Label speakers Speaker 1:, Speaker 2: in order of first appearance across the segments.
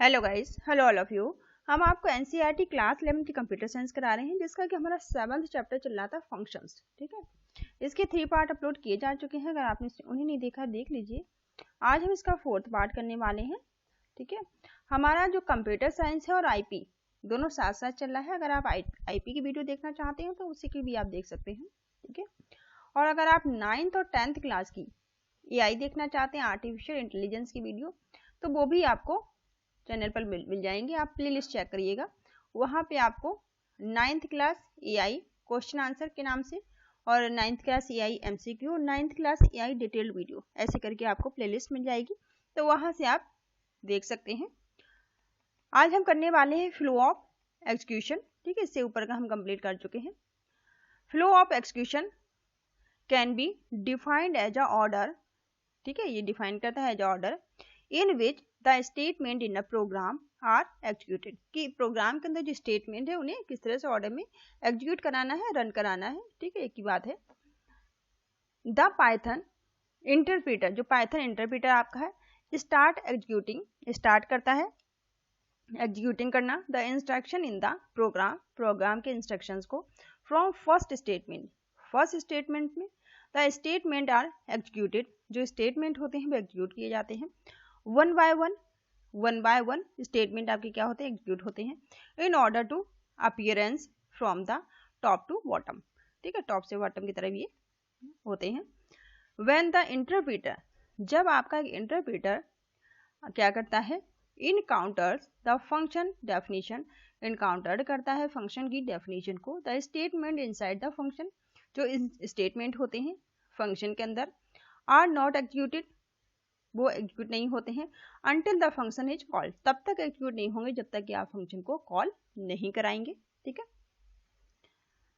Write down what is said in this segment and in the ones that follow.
Speaker 1: Hello guys, hello all of you. हम आपको NCERT class 11 की कंप्यूटर साइंस करा रहे हैं, जिसका कि हमारा 7th चैप्टर चल रहा था फंक्शंस। ठीक है, इसके 3 पार्ट अपलोड किए जा चुके हैं। अगर आपने उन्हें नहीं देखा देख लीजिए। आज हम इसका 4th पार्ट करने वाले हैं। ठीक है, हमारा जो कंप्यूटर साइंस है और आईपी दोनों साथ साथ चल रहा है। अगर आप आईपी की वीडियो देखना चाहते हैं तो उसी की भी आप देख सकते हैं। ठीक है, और अगर आप 9th और 10th क्लास की एआई देखना चाहते हैं, आर्टिफिशियल इंटेलिजेंस की वीडियो, तो वो भी आपको चैनल पर मिल जाएंगे। आप प्लेलिस्ट चेक करिएगा, वहाँ पे आपको 9th class AI question answer के नाम से और 9th क्लास एआई एमसीक्यू और 9th class AI detailed video ऐसे करके आपको प्लेलिस्ट मिल जाएगी, तो वहाँ से आप देख सकते हैं। आज हम करने वाले हैं फ्लो ऑफ एग्जीक्यूशन। ठीक है, इससे ऊपर का हम कंप्लीट कर चुके हैं। Flow of execution can be defined as a order. ठीक है, ये डिफाइन करता है as a order in which the statement in a program are executed, कि प्रोग्राम के अंदर जो स्टेटमेंट है उन्हें किस तरह से ऑर्डर में एग्जीक्यूट कराना है, रन कराना है। ठीक है, एक ही बात है। द पाइथन इंटरप्रीटर, जो पाइथन इंटरप्रीटर आपका है, स्टार्ट एग्जीक्यूटिंग, स्टार्ट करता है एग्जीक्यूटिंग करना the instruction in the program, program के इंस्ट्रक्शंस को from first statement, first statement में द स्टेटमेंट आर एग्जीक्यूटेड, जो स्टेटमेंट होते हैं वो एग्जीक्यूट किए जाते हैं। वन बाय वन स्टेटमेंट आपके क्या होते हैं, एग्जीक्यूट होते हैं in order to appearance from the top to bottom. ठीक है, टॉप से बॉटम की तरफ ये होते हैं। व्हेन द इंटरप्रीटर, जब आपका इंटरप्रीटर क्या करता है, encounters the function definition, encounter करता है फंक्शन की डेफिनेशन को, the statement inside the function, जो स्टेटमेंट होते हैं फंक्शन के अंदर आर नॉट एग्जीक्यूटेड, वो एग्जीक्यूट नहीं होते हैं until the function is called, तब तक एग्जीक्यूट नहीं होंगे जब तक कि आप फंक्शन को कॉल नहीं कराएंगे। ठीक है,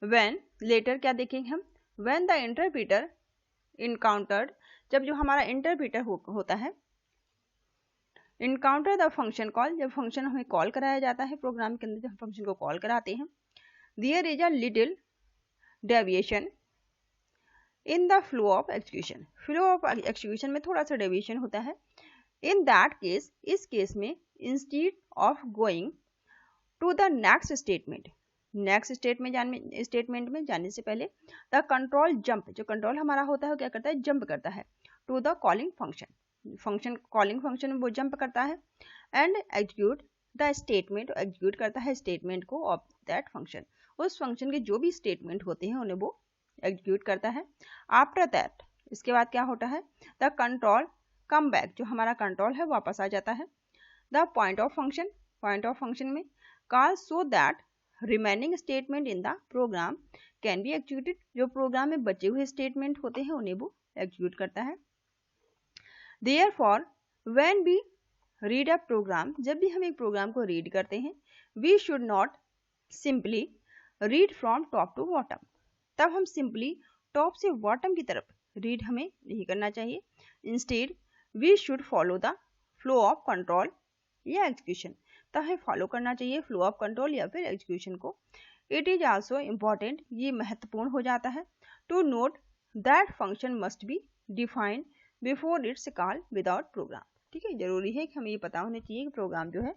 Speaker 1: व्हेन लेटर क्या देखेंगे हम, व्हेन द इंटरप्रीटर इनकाउंटर्ड, जब जो हमारा इंटरप्रीटर होता है, इनकाउंटर द फंक्शन कॉल, जब फंक्शन हमें कॉल कराया जाता है प्रोग्राम के अंदर, जब फंक्शन को कॉल कराते हैं, there is a little deviation in the flow of execution, flow of execution में थोड़ा सा डेविएशन होता है। इन दैट केस, इस केस में instead of going to the next statement, next statement में जाने से पहले द कंट्रोल जंप, जो कंट्रोल हमारा होता है वो क्या करता है, जंप करता है to the calling function, function calling function में वो जंप करता है and execute the statement, execute करता है स्टेटमेंट को ऑफ दैट फंक्शन, उस फंक्शन के जो भी स्टेटमेंट होते हैं उन्हें वो एग्जीक्यूट करता है। आफ्टर दैट, इसके बाद क्या होता है, द कंट्रोल कम बैक, जो हमारा कंट्रोल है वापस आ जाता है the point of function, point of function में call so that remaining statement in the program can be executed, जो प्रोग्राम में बचे हुए स्टेटमेंट होते हैं उन्हें वो एग्जीक्यूट करता है। Therefore when we read a program, जब भी हम एक प्रोग्राम को रीड करते हैं, we should not simply read from top to bottom, तब हम सिंपली टॉप से बॉटम की तरफ रीड हमें नहीं करना चाहिए। Instead we should follow the flow of control या एग्जीक्यूशन, तब हमें फॉलो करना चाहिए फ्लो ऑफ कंट्रोल या फिर एग्जीक्यूशन को। इट इज आल्सो इम्पॉर्टेंट, ये महत्वपूर्ण हो जाता है, to note that function must be defined before its call without program. ठीक है, जरूरी है कि हमें ये पता होना चाहिए कि प्रोग्राम जो है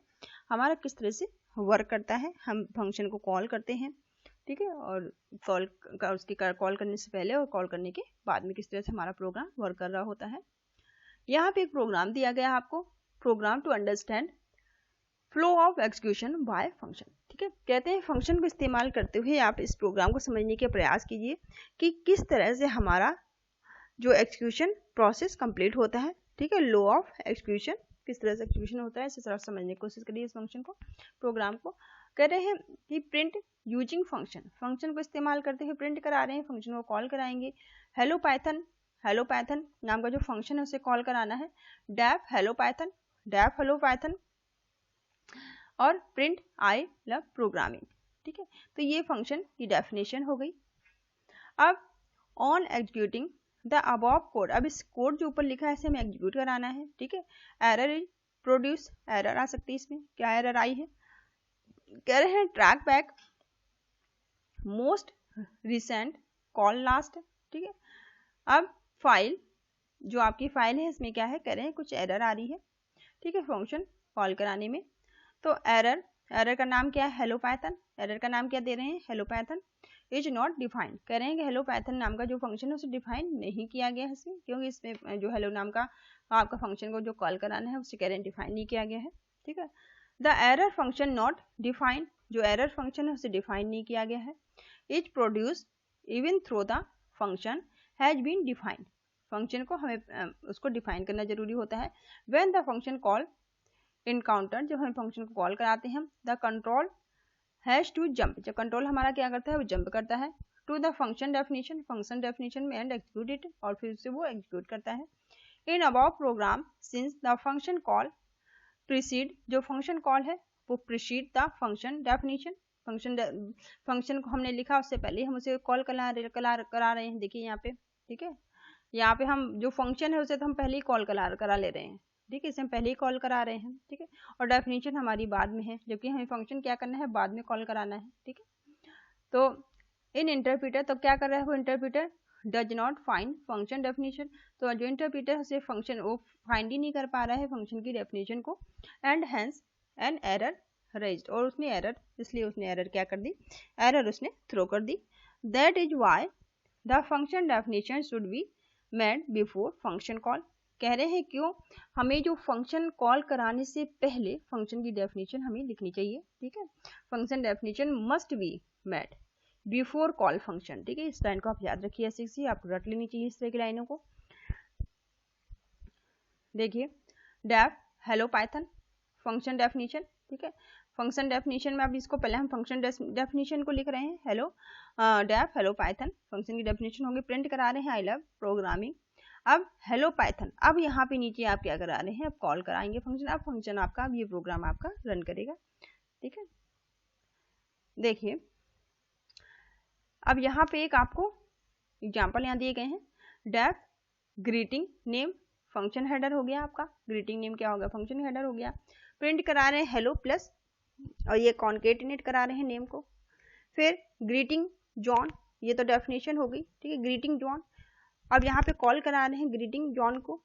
Speaker 1: हमारा किस तरह से वर्क करता है, हम फंक्शन को कॉल करते हैं। ठीक है, और उसकी कॉल करने से पहले और कॉल करने के बाद में किस तरह से हमारा प्रोग्राम वर्क कर रहा होता है। यहाँ पे एक प्रोग्राम दिया गया है आपको, program to understand flow of execution by function. ठीक है, कहते हैं फंक्शन को इस्तेमाल करते हुए आप इस प्रोग्राम को समझने के प्रयास कीजिए कि किस तरह से हमारा जो एग्जीक्यूशन प्रोसेस कंप्लीट होता है। ठीक है, लो ऑफ एग्जीक्यूशन, किस तरह से एग्जीक्यूशन होता है, इसे थोड़ा समझने की कोशिश करिए इस फंक्शन को, प्रोग्राम को। कह रहे हैं कि प्रिंट यूजिंग फंक्शन, फंक्शन को इस्तेमाल करते हुए प्रिंट करा रहे हैं, फंक्शन को कॉल कराएंगे। हेलो पाइथन, हेलो पाइथन नाम का जो फंक्शन है उसे कॉल कराना है। Def hello Python, def hello Python, और प्रिंट आई लव प्रोग्रामिंग। ठीक है, तो ये फंक्शन की डेफिनेशन हो गई। अब on executing the above code, अब इस कोड जो ऊपर लिखा है इसे हमें एग्जीक्यूट कराना है। ठीक है, एरर इज प्रोड्यूस, एरर आ सकती है, इसमें क्या एरर आई है, कह रहे हैं track back most recent call last. ठीक है, अब फाइल, जो आपकी फाइल है इसमें क्या है, कह रहे हैं कुछ एरर आ रही है। ठीक है, फंक्शन कॉल कराने में तो एरर का नाम क्या है, हेलो पाइथन। एरर का नाम क्या दे रहे हैं, hello Python is not defined. कह रहे हैं कि हेलो पाइथन नाम का जो फंक्शन है उसे डिफाइन नहीं किया गया है इसमें, क्योंकि इसमें जो हेलो नाम का आपका फंक्शन को जो कॉल कराना है उसे कह रहे हैं डिफाइन नहीं किया गया है, ठीक है। The error function not defined, जो एरर फंक्शन है उसे डिफाइन नहीं किया गया है। Is produce even through the function has been defined, function को हमें उसको डिफाइन करना जरूरी होता है। When the function call encounter, जब हम फंक्शन को कॉल कराते हैं, the control has to jump, जब कंट्रोल हमारा क्या करता है वो जंप करता है टू द फंक्शन डेफिनेशन में एंड एक्जीक्यूट इट, और फिर से वो एग्जीक्यूट करता है। In above program since the function call precede, जो फंक्शन कॉल है वो precede the function definition, function को हमने लिखा उससे पहले हम उसे कॉल करा रहे हैं, देखिए यहाँ पे, ठीक है। यहाँ पे हम जो फंक्शन है उसे तो हम पहले ही कॉल करा ले रहे हैं, ठीक है, इसे हम पहले ही कॉल करा रहे हैं, ठीक है, और डेफिनेशन हमारी बाद में है, जबकि हमें फंक्शन क्या करना है, बाद में कॉल कराना है, ठीक है। तो इन इंटरप्रीटर, तो क्या कर रहा है वो interpreter, does not find function definition, तो जो इंटरप्रीटर से फंक्शन वो फाइंड ही नहीं कर पा रहा है फंक्शन की डेफिनेशन को, and hence an error raised, और उसने एरर, इसलिए उसने एरर क्या कर दी, एरर उसने थ्रो कर दी। That is why the function definition should be made before function call, कह रहे हैं क्यों, हमें जो फंक्शन कॉल कराने से पहले फंक्शन की डेफिनेशन हमें लिखनी चाहिए, ठीक है। Function definition must be made before call function, ठीक है, इस लाइन को आप याद रखिए, ऐसी आपको रट लेनी चाहिए इस तरह की लाइनों को। देखिए def hello Python function definition, ठीक है, फंक्शन डेफिनेशन में अब इसको पहले हम फंक्शन डेफिनेशन को लिख रहे हैं, hello def hello Python function की डेफिनेशन होगी, प्रिंट करा रहे हैं आई लव प्रोग्रामिंग। अब हेलो पाइथन, अब यहाँ पे नीचे आप क्या करा रहे हैं, अब कॉल कराएंगे फंक्शन, अब फंक्शन आपका, अब ये प्रोग्राम आपका रन करेगा, ठीक है। देखिए अब यहाँ पे एक आपको एग्जाम्पल यहाँ दिए गए हैं, def greeting name function header हो गया आपका, ग्रीटिंग नेम क्या होगा, फंक्शन हेडर हो गया। प्रिंट करा रहे हैं हेलो प्लस, और ये कॉन्केटिनेट करा रहे हैं नेम को। फिर ग्रीटिंग जॉन, ये तो डेफिनेशन हो गई, ठीक है, ग्रीटिंग जॉन। अब यहाँ पे कॉल करा रहे हैं ग्रीटिंग जॉन को,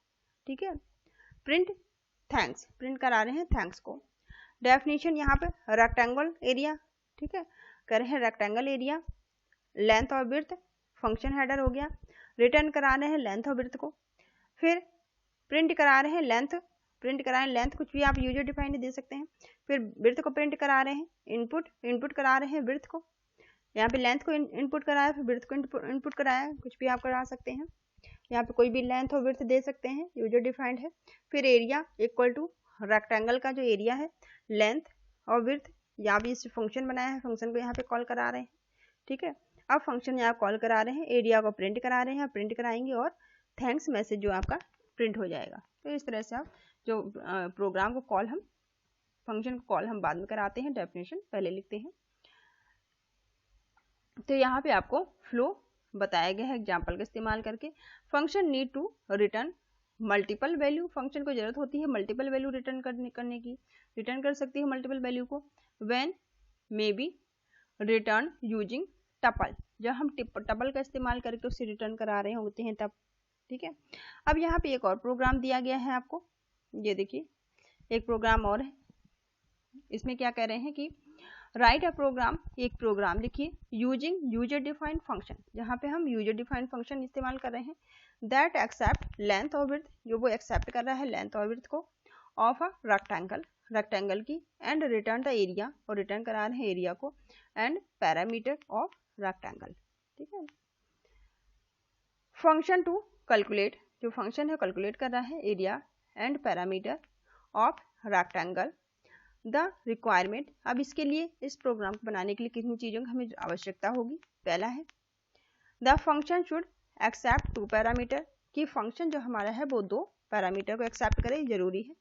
Speaker 1: ठीक है। प्रिंट थैंक्स, प्रिंट करा रहे हैं थैंक्स को। डेफिनेशन यहाँ पे रेक्टेंगल एरिया, ठीक है, कर रहे हैं रेक्टेंगल एरिया, लेंथ और विड्थ फंक्शन हेडर हो गया। रिटर्न करा रहे हैं लेंथ और विड्थ को। फिर प्रिंट करा रहे हैं लेंथ, प्रिंट करा रहे हैं लेंथ, कुछ भी आप यूजर डिफाइंड दे सकते हैं। फिर विड्थ को प्रिंट करा रहे हैं, इनपुट करा रहे हैं विड्थ को, यहाँ पे लेंथ को इनपुट कराया, फिर विड्थ को इनपुट कराया, कुछ भी आप करा सकते हैं, यहाँ पे कोई भी लेंथ और विड्थ दे सकते हैं, यूजर डिफाइंड है। फिर एरिया इक्वल टू रेक्टेंगल का जो एरिया है, लेंथ और विड्थ, यहाँ भी इस फंक्शन बनाया है, फंक्शन को यहाँ पे कॉल करा रहे हैं, ठीक है। अब फंक्शन यहाँ कॉल करा रहे हैं, एरिया को प्रिंट करा रहे हैं, प्रिंट कराएंगे और थैंक्स मैसेज जो आपका प्रिंट हो जाएगा। तो इस तरह से आप जो प्रोग्राम को कॉल, हम फंक्शन को कॉल हम बाद में कराते हैं, डेफिनेशन पहले लिखते हैं। तो यहाँ पे आपको फ्लो बताया गया है एग्जाम्पल का इस्तेमाल करके। Function need to return multiple value, function को जरूरत होती है मल्टीपल वैल्यू रिटर्न करने की, रिटर्न कर सकती है मल्टीपल वैल्यू को। When may be return using tuple, जब हम टपल का इस्तेमाल करके उसे रिटर्न करा रहे होते हैं तब, ठीक है। अब यहाँ पे एक और प्रोग्राम दिया गया है आपको, ये देखिए एक प्रोग्राम और है, इसमें क्या कह रहे हैं कि राइट अ प्रोग्राम, एक प्रोग्राम लिखिए यूजिंग यूजर डिफाइंड फंक्शन, जहाँ पे हम यूजर डिफाइंड फंक्शन इस्तेमाल कर रहे हैं, दैट एक्सेप्ट लेंथ और विड्थ, जो वो एक्सेप्ट कर रहा है लेंथ और विड्थ को, ऑफ अ रेक्टेंगल, रेक्टेंगल की, एंड रिटर्न द एरिया, और रिटर्न करा रहे हैं एरिया को, एंड पैरामीटर ऑफ रेक्टेंगल, ठीक है। फंक्शन टू कैलकुलेट, जो फंक्शन है कैलकुलेट कर रहा है area and parameter of rectangle. The requirement, अब इसके लिए इस प्रोग्राम को बनाने के लिए कितनी चीज़ों की हमें आवश्यकता होगी। पहला है the function should accept 2 parameter, कि फंक्शन जो हमारा है वो 2 पैरामीटर को एक्सेप्ट करे, जरूरी है।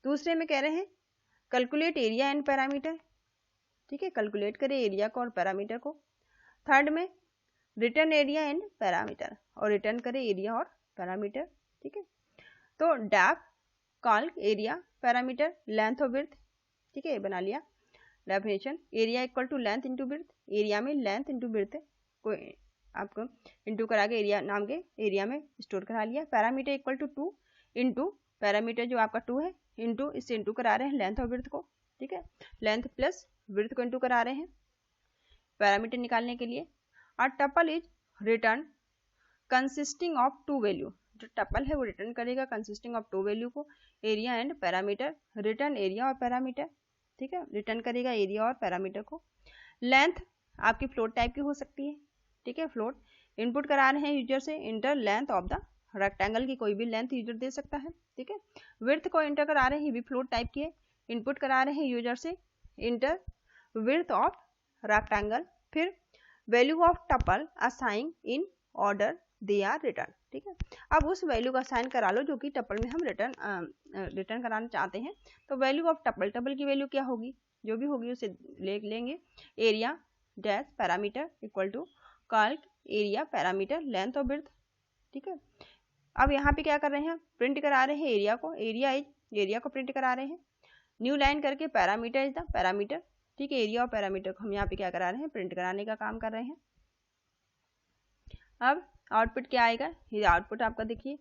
Speaker 1: दूसरे में कह रहे हैं कैलकुलेट एरिया एंड पैरामीटर, ठीक है, कैलकुलेट करे एरिया को और पैरामीटर को। थर्ड में रिटर्न एरिया एंड पैरामीटर, और रिटर्न करे एरिया और पैरामीटर, ठीक है। तो def call area parameter length और विड्थ, ठीक है, बना लिया definition. Area equal to length into width, area में लेंथ इंटू विड्थ को आपको इंटू करा के एरिया नाम के एरिया में स्टोर करा लिया। Parameter equal to 2 into parameter जो आपका 2 है, इंटू इससे इंटू करा रहे हैं लेंथ और विड्थ को, ठीक है। लेंथ प्लस विड्थ को इनटू करा रहे हैं पैरामीटर निकालने के लिए। और tuple is return consisting of two value, जो टपल है वो रिटर्न करेगा कंसिस्टिंग ऑफ टू वैल्यू को, area and parameter, return area और पैरामीटर, ठीक है, रिटर्न करेगा एरिया और पैरामीटर को। लेंथ आपकी फ्लोट टाइप की हो सकती है, ठीक है, फ्लोट इनपुट करा रहे हैं यूजर से, inter length of the rectangle की कोई भी लेंथ यूजर दे सकता है, ठीक है। विड्थ को इंटर करा रहे हैं, ये भी फ्लोट टाइप की है, इनपुट करा रहे हैं यूजर से, इंटर विड्थ ऑफ रेक्टेंगल, फिर value of tuple assign in order they are return, ठीक है। अब उस वैल्यू का असाइन करा लो जो कि टपल में हम रिटर्न कराना चाहते हैं। तो वैल्यू ऑफ टपल, टपल की वैल्यू क्या होगी, जो भी होगी उसे लेंगे, area dash parameter equal to calc area parameter length और विड्थ, ठीक है। अब यहाँ पे क्या कर रहे हैं, प्रिंट करा रहे हैं एरिया को, एरिया को प्रिंट करा रहे हैं, न्यू लाइन करके पैरामीटर इज द पैरामीटर, ठीक है, एरिया और पैरामीटर को हम यहाँ पे क्या करा रहे हैं, प्रिंट कराने का काम कर रहे हैं। अब आउटपुट क्या आएगा, ये आउटपुट आपका देखिए,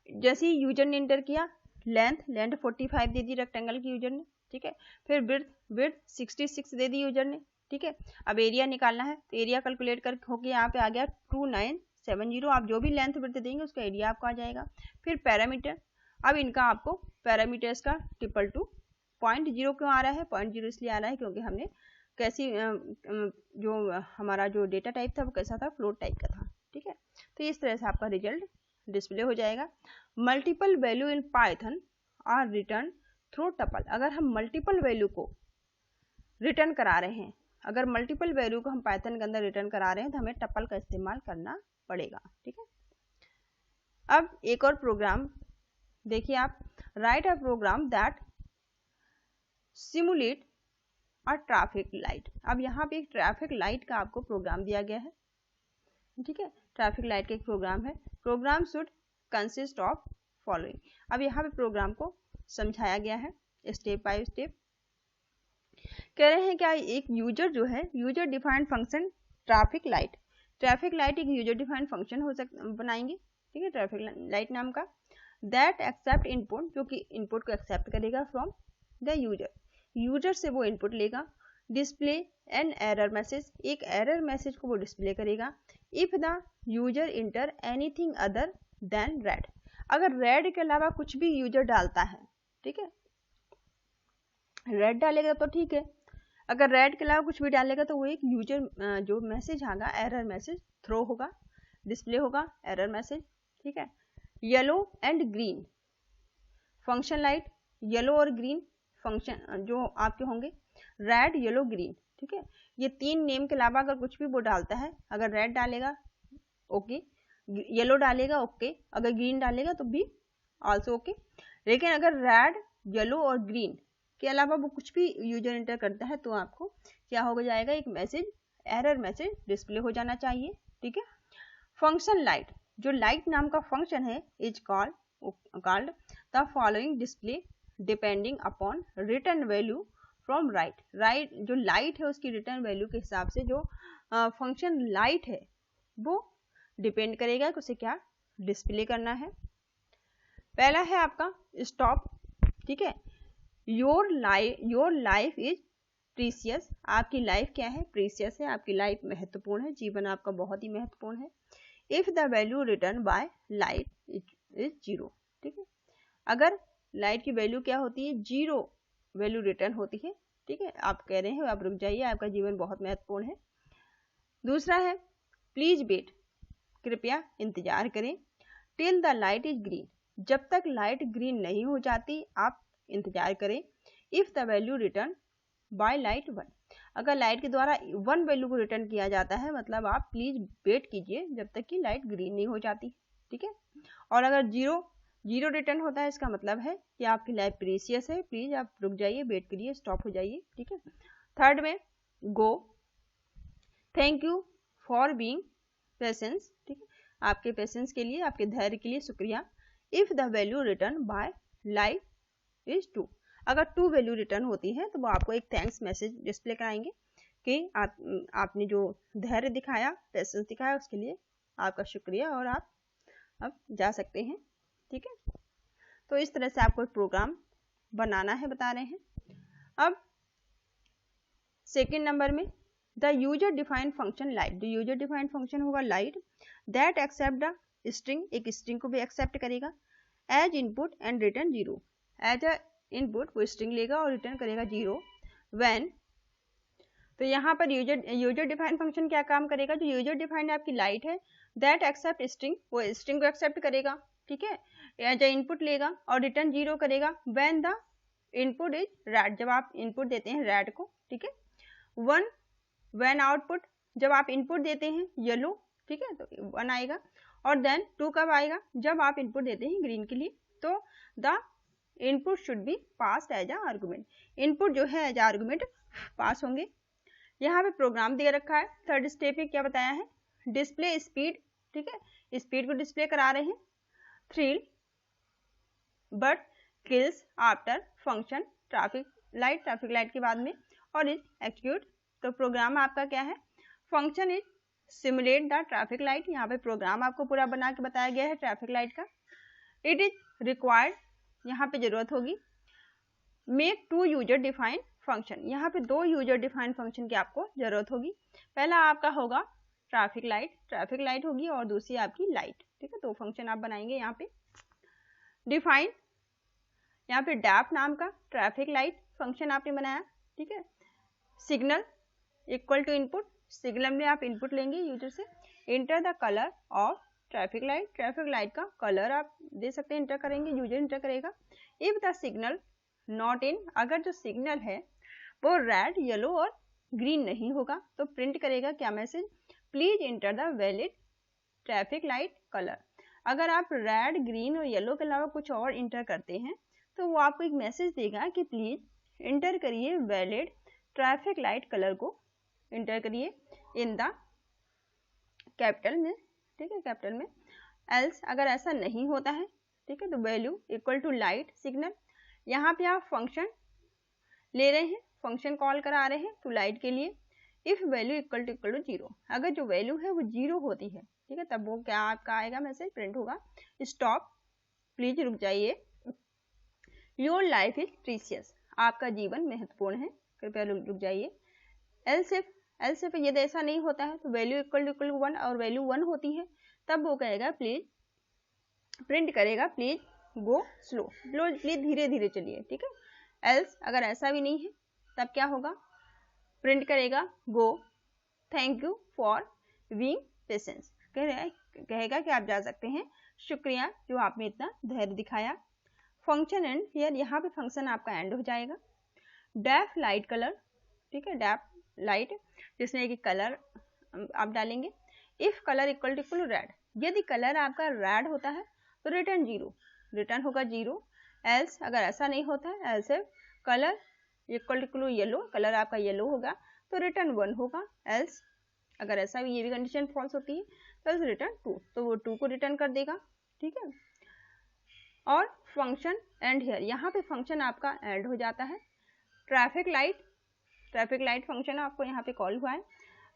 Speaker 1: जैसे ही यूजर ने इंटर किया लेंथ 45 दे दी रेक्टेंगल की यूजर ने, ठीक है, फिर विड्थ 66 दे दी यूजर ने, ठीक है। अब एरिया निकालना है, तो एरिया कैलकुलेट कर होके यहाँ पे आ गया 2970, आप जो भी लेंथ विड्थ देंगे उसका एरिया आपको आ जाएगा। फिर पैरामीटर, अब इनका आपको पैरामीटर्स का ट्रिपल टू 0.0 क्यों आ रहा है, 0.0 इसलिए आ रहा है क्योंकि हमने कैसी जो हमारा जो डेटा टाइप था वो कैसा था, फ्लोट टाइप का था, ठीक है। तो इस तरह से आपका रिजल्ट डिस्प्ले हो जाएगा। Multiple value in Python are return through tuple, अगर हम मल्टीपल वैल्यू को रिटर्न करा रहे हैं, अगर मल्टीपल वैल्यू को हम पाइथन के अंदर रिटर्न करा रहे हैं तो हमें टपल का इस्तेमाल करना पड़ेगा, ठीक है। अब एक और प्रोग्राम देखिए आप, write a program that simulate a traffic light. अब यहाँ पे एक ट्रैफिक लाइट का आपको प्रोग्राम दिया गया है, ठीक है, ट्रैफिक लाइट का एक प्रोग्राम है। Programme should consist of following, अब यहाँ पे प्रोग्राम को समझाया गया है स्टेप बाय स्टेप। कह रहे हैं क्या, एक यूजर जो है, user defined function traffic light एक यूजर डिफाइंड फंक्शन हो बनाएंगे, ठीक है, ट्रैफिक लाइट नाम का, दैट एक्सेप्ट इनपुट, जो कि इनपुट को एक्सेप्ट करेगा फ्रॉम द यूजर से वो इनपुट लेगा, डिस्प्ले एन एरर मैसेज, एक एरर मैसेज को वो डिस्प्ले करेगा, if the user inter anything other than red, अगर रेड के अलावा कुछ भी यूजर डालता है, ठीक है, रेड डालेगा तो ठीक है, अगर रेड के अलावा कुछ भी डालेगा तो वो एक यूजर जो मैसेज आएगा एरर मैसेज थ्रो होगा, डिस्प्ले होगा एरर मैसेज, ठीक है। Yellow and green function light, yellow और ग्रीन फंक्शन जो आपके होंगे, रेड येलो ग्रीन, ठीक है, ये तीन नेम के अलावा अगर कुछ भी वो डालता है, अगर रेड डालेगा ओके, येलो डालेगा ओके, अगर ग्रीन डालेगा तो भी ऑल्सो ओके। लेकिन अगर रेड येलो और ग्रीन के अलावा वो कुछ भी यूजर इंटर करता है तो आपको क्या हो जाएगा, एक मैसेज एरर मैसेज डिस्प्ले हो जाना चाहिए, ठीक है। फंक्शन लाइट, जो लाइट नाम का फंक्शन है, is called the following display depending upon return value from right, जो लाइट है उसकी रिटर्न वैल्यू के हिसाब से जो फंक्शन लाइट है वो डिपेंड करेगा कि उसे क्या डिस्प्ले करना है। पहला है आपका स्टॉप, ठीक है, योर लाइफ इज प्रीसियस, आपकी लाइफ क्या है, प्रीसियस है, आपकी लाइफ महत्वपूर्ण है, जीवन आपका बहुत ही महत्वपूर्ण है। If the value return by light is 0, ठीक है, अगर लाइट की वैल्यू क्या होती है, 0 वैल्यू रिटर्न होती है, ठीक है, आप कह रहे हैं आप रुक जाइए, आपका जीवन बहुत महत्वपूर्ण है। दूसरा है प्लीज वेट, कृपया इंतजार करें, till the light is green, जब तक लाइट ग्रीन नहीं हो जाती आप इंतजार करें। If the value return by light 1, अगर लाइट के द्वारा 1 वैल्यू को रिटर्न किया जाता है मतलब आप प्लीज वेट कीजिए जब तक कि लाइट ग्रीन नहीं हो जाती, ठीक है। और अगर 0 रिटर्न होता है इसका मतलब है कि आपकी लाइफ प्रीसियस है, प्लीज आप रुक जाइए, वेट करिए, स्टॉप हो जाइए, ठीक है। थर्ड में go, thank you for being patience, ठीक है, आपके पेशेंस के लिए, आपके धैर्य के लिए शुक्रिया। If the value return by light is 2, अगर 2 वैल्यू रिटर्न होती है तो वो आपको एक थैंक्स मैसेज डिस्प्ले कराएंगे कि आपने जो धैर्य दिखाया, पेशेंस दिखाया, उसके लिए आपका शुक्रिया और आप अब जा सकते हैं, ठीक है। तो इस तरह से आपको एक प्रोग्राम बनाना है, बता रहे हैं। अब सेकेंड नंबर में the user defined function light, जो यूजर डिफाइंड फंक्शन होगा light, that accept the string, एक स्ट्रिंग को भी एक्सेप्ट करेगा, as input and return 0, as a input वो स्ट्रिंग लेगा और रिटर्न करेगा 0 व्हेन। तो यहाँ पर यूजर डिफाइंड फंक्शन क्या काम करेगा, जो यूजर डिफाइंड आपकी लाइट है, दैट एक्सेप्ट स्ट्रिंग, वो स्ट्रिंग को एक्सेप्ट करेगा, ठीक है, एज अ इनपुट लेगा और रिटर्न 0 करेगा when the input is red, जब आप इनपुट देते हैं रेड को, ठीक है। 1 व्हेन आउटपुट, जब आप इनपुट देते हैं येलो, ठीक है, तो 1 आएगा। और देन 2 कब आएगा, जब आप इनपुट देते हैं ग्रीन के लिए। तो the input should be passed as a argument, input जो है एज आर्गुमेंट पास होंगे। यहाँ पे प्रोग्राम दे रखा है। थर्ड स्टेप में क्या बताया है, डिस्प्ले स्पीड, ठीक है, स्पीड को डिस्प्ले करा रहे हैं। Thrill but kills after function traffic light के बाद में, और इज एक्सिक्यूट। तो प्रोग्राम आपका क्या है, function is simulate the traffic light, यहाँ पे प्रोग्राम आपको पूरा बना के बताया गया है ट्रैफिक लाइट का। इट इज रिक्वायर्ड, यहाँ पे जरूरत होगी, मेक 2 यूजर डिफाइंड फंक्शन, यहाँ पे 2 यूजर डिफाइंड फंक्शन की आपको जरूरत होगी। पहला आपका होगा ट्रैफिक लाइट होगी और दूसरी आपकी लाइट, ठीक है। 2 फंक्शन आप बनाएंगे यहाँ पे। डिफाइन, यहाँ पे डैप नाम का ट्रैफिक लाइट फंक्शन आपने बनाया, ठीक है। Signal equal to input, signal में आप इनपुट लेंगे यूजर से। Enter the colour of traffic light का कलर आप दे सकते हैं, इंटर करेंगे, यूजर इंटर करेगा। If the signal not in, अगर जो सिग्नल है वो रेड, येलो और ग्रीन नहीं होगा तो प्रिंट करेगा क्या message, please enter the valid traffic light colour. अगर आप रेड, ग्रीन और येलो के अलावा कुछ और इंटर करते हैं तो वो आपको एक मैसेज देगा कि प्लीज इंटर करिए वैलिड ट्रैफिक लाइट कलर को, इंटर करिए इन द कैपिटल में, ठीक है, कैपिटल में। एल्स, अगर ऐसा नहीं होता है, ठीक है, तो value equal to light signal. यहाँ पे आप फंक्शन ले रहे हैं, फंक्शन कॉल करा रहे हैं टू लाइट के लिए। इफ वैल्यू इक्वल टू 0, अगर जो वैल्यू है वो 0 होती है, ठीक है, तब वो क्या आपका आएगा मैसेज, प्रिंट होगा, स्टॉप, प्लीज रुक जाइए, योर लाइफ इज प्रीशियस, आपका जीवन महत्वपूर्ण है, कृपया रुक जाइए। एल्स इफ यदि ऐसा नहीं होता है तो वैल्यू इक्वल टू 1 और वैल्यू 1 होती है, तब वो कहेगा प्लीज, प्रिंट करेगा प्लीज गो स्लो, प्लीज धीरे धीरे चलिए, ठीक है। एल्स, अगर ऐसा भी नहीं है तब क्या होगा, प्रिंट करेगा go, thank you for being patience, कहेगा कि आप जा सकते हैं, शुक्रिया जो आपने इतना धैर्य दिखाया। फंक्शन एंड हियर, यहाँ पे फंक्शन आपका एंड हो जाएगा। डैफ लाइट कलर, ठीक है, डैफ लाइट जिसमें कि कलर आप डालेंगे। If colour equal to red, यदि कलर आपका रेड होता है तो रिटर्न 0, रिटर्न होगा 0। एल्स, अगर ऐसा नहीं होता है, else if colour equal to yellow, colour आपका येलो होगा तो रिटर्न 1 होगा। एल्स, अगर ऐसा भी, ये भी कंडीशन फॉल्स होती है तो रिटर्न 2, तो वो 2 को रिटर्न कर देगा, ठीक है। और फंक्शन एंड हियर, यहाँ पे फंक्शन आपका एंड हो जाता है। ट्रैफिक लाइट फंक्शन आपको यहाँ पे कॉल हुआ है,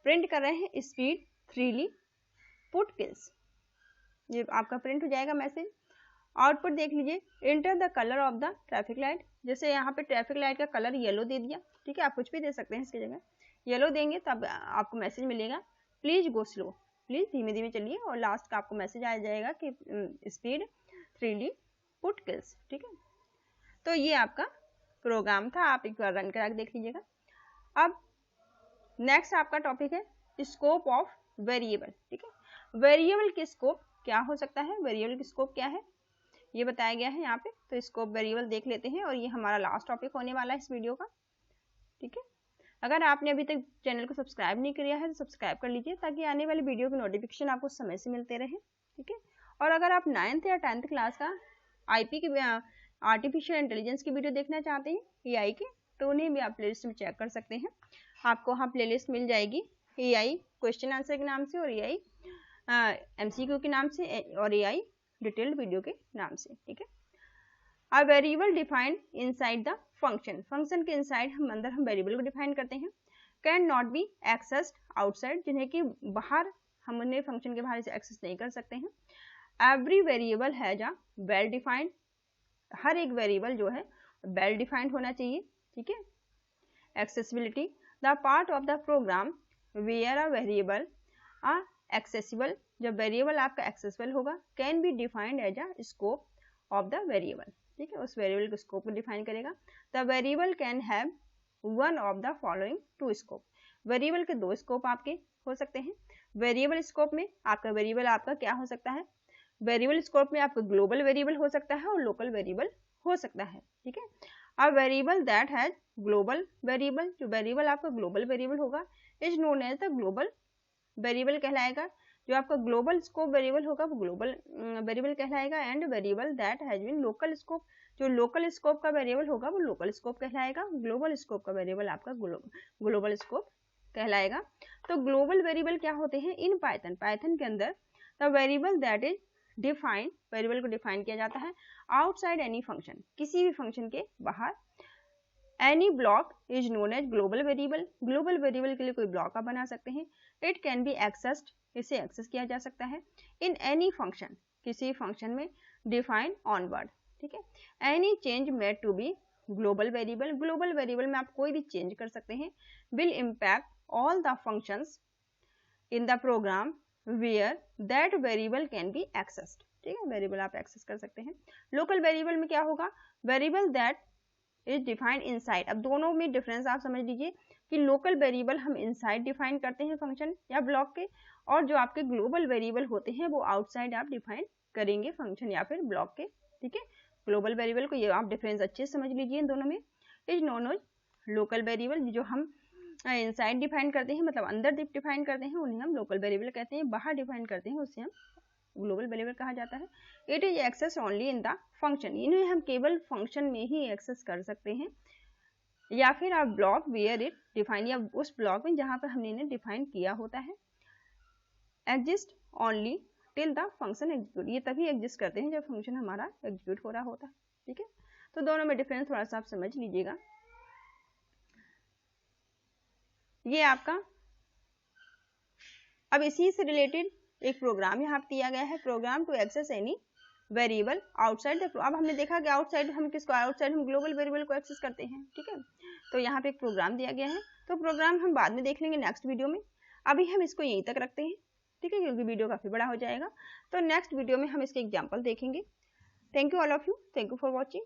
Speaker 1: प्रिंट कर रहे हैं स्पीड, थ्रीली, पुट किल्स, ये आपका प्रिंट हो जाएगा मैसेज। आउटपुट देख लीजिए, inter the colour of the traffic light, जैसे यहाँ पे ट्रैफिक लाइट का कलर येलो दे दिया, ठीक है, आप कुछ भी दे सकते हैं इसकी जगह, येलो देंगे तब आपको मैसेज मिलेगा प्लीज गो स्लो, प्लीज धीमे धीमे चलिए, और लास्ट का आपको मैसेज आ जाएगा कि स्पीड, थ्रीली, पुट किल्स, ठीक है। तो ये आपका प्रोग्राम था, आप एक बार रन करा के देख लीजिएगा। अब नेक्स्ट आपका टॉपिक है स्कोप ऑफ वेरिएबल, ठीक है। वेरिएबल की स्कोप क्या हो सकता है, वेरिएबल की स्कोप क्या है ये बताया गया है यहाँ पे। तो स्कोप वेरिएबल देख लेते हैं, और ये हमारा लास्ट टॉपिक होने वाला है इस वीडियो का, ठीक है। अगर आपने अभी तक चैनल को सब्सक्राइब नहीं किया है तो सब्सक्राइब कर लीजिए, ताकि आने वाली वीडियो की नोटिफिकेशन आपको समय से मिलते रहे, ठीक है। और अगर आप 9th या 10th क्लास का आईपी की आर्टिफिशियल इंटेलिजेंस की वीडियो देखना चाहते हैं एआई के, तो उन्हें भी आप प्लेलिस्ट में चेक कर सकते हैं। आपको वहाँ प्लेलिस्ट मिल जाएगी एआई क्वेश्चन आंसर के नाम से, और एआई एमसीक्यू के नाम से, और एआई डिटेल्ड वीडियो के नाम से, ठीक है। A variable defined inside the function के इनसाइड हम वेरिएबल को डिफाइन करते हैं। Can not be accessed outside, जिन्हें कि बाहर हम उन्हें फंक्शन के बाहर से एक्सेस नहीं कर सकते हैं। Every variable has a well defined, हर एक वेरिएबल जो है वेल डिफाइंड होना चाहिए, ठीक है। accessibility, the part of the program where a variable accessible, जब वेरिएबल आपका एक्सेसिबल होगा, can be defined as a scope of the variable, ठीक है, उस वेरिएबल के स्कोप को डिफाइन करेगा। The variable can have one of the following two scope, variable के दो स्कोप आपके हो सकते हैं। वेरिएबल स्कोप में आपका वेरिएबल आपका क्या हो सकता है, वेरिएबल स्कोप में आपका ग्लोबल वेरिएबल हो सकता है और लोकल वेरिएबल हो सकता है, ठीक है। A variable that has global variable, जो वेरिएबल आपका ग्लोबल वेरिएबल होगा is known as the global variable कहलाएगा। जो आपका ग्लोबल स्कोप वेरिएबल होगा वो ग्लोबल वेरिएबल कहलाएगा। And variable that has been local scope, जो लोकल स्कोप का वेरिएबल होगा वो लोकल स्कोप कहलाएगा। ग्लोबल स्कोप का वेरिएबल आपका ग्लोबल स्कोप कहलाएगा। तो ग्लोबल वेरिएबल क्या होते हैं इन पाइथन, पाइथन के अंदर the variable that is define, variable को डिफाइन किया जाता है आउटसाइड एनी फंक्शन, किसी भी फंक्शन के बाहर। Any block is known as global variable, global variable के लिए कोई ब्लॉक आप बना सकते हैं। इट कैन बी एक्सेस्ड, इसे एक्सेस किया जा सकता है। इन एनी फंक्शन, किसी फंक्शन में डिफाइन ऑनवर्ड, ठीक है। Any change made to be global variable, global variable में आप कोई भी चेंज कर सकते हैं। Will impact all the functions in the program where that variable can be accessed, ठीक है, वेरिएबल आप एक्सेस कर सकते हैं। लोकल वेरिएबल में क्या होगा, variable that is defined inside. अब दोनों में डिफरेंस आप समझ लीजिए कि लोकल वेरिएबल हम इनसाइड डिफाइन करते हैं फंक्शन या ब्लॉक के, और जो आपके ग्लोबल वेरिएबल होते हैं वो आउटसाइड आप डिफाइन करेंगे फंक्शन या फिर ब्लॉक के, ठीक है। ग्लोबल वेरिएबल को ये आप डिफरेंस अच्छे से समझ लीजिए इन दोनों में। Is known as local variable, जो हम इनसाइड डिफाइन करते हैं मतलब अंदर डिफाइन करते हैं उन्हें हम लोकल वेरिएबल कहते हैं, बाहर डिफाइन करते हैं उससे हम ग्लोबल वेरिएबल कहा जाता है। It is access only in the function, इन्हें हम केवल फंक्शन में ही एक्सेस कर सकते हैं या फिर आप ब्लॉक वेयर इट डिफाइन, या उस ब्लॉक में जहां पर हमने इन्हें डिफाइन किया होता है। Exist only till the function execute, ये तभी एग्जिस्ट करते हैं जब फंक्शन हमारा एग्जीक्यूट हो रहा होता है, ठीक है। तो दोनों में डिफरेंस थोड़ा सा आप समझ लीजिएगा। ये आपका अब इसी से रिलेटेड एक प्रोग्राम यहाँ दिया गया है, program to access any variable outside the. अब हमने देखा कि आउटसाइड हम किसको, आउटसाइड हम ग्लोबल वेरिएबल को एक्सेस करते हैं, ठीक है। तो यहाँ पे एक प्रोग्राम दिया गया है, तो प्रोग्राम हम बाद में देख लेंगे नेक्स्ट वीडियो में। अभी हम इसको यहीं तक रखते हैं, ठीक है, क्योंकि वीडियो काफी बड़ा हो जाएगा। तो नेक्स्ट वीडियो में हम इसके एग्जाम्पल देखेंगे। Thank you all of you, thank you for watching.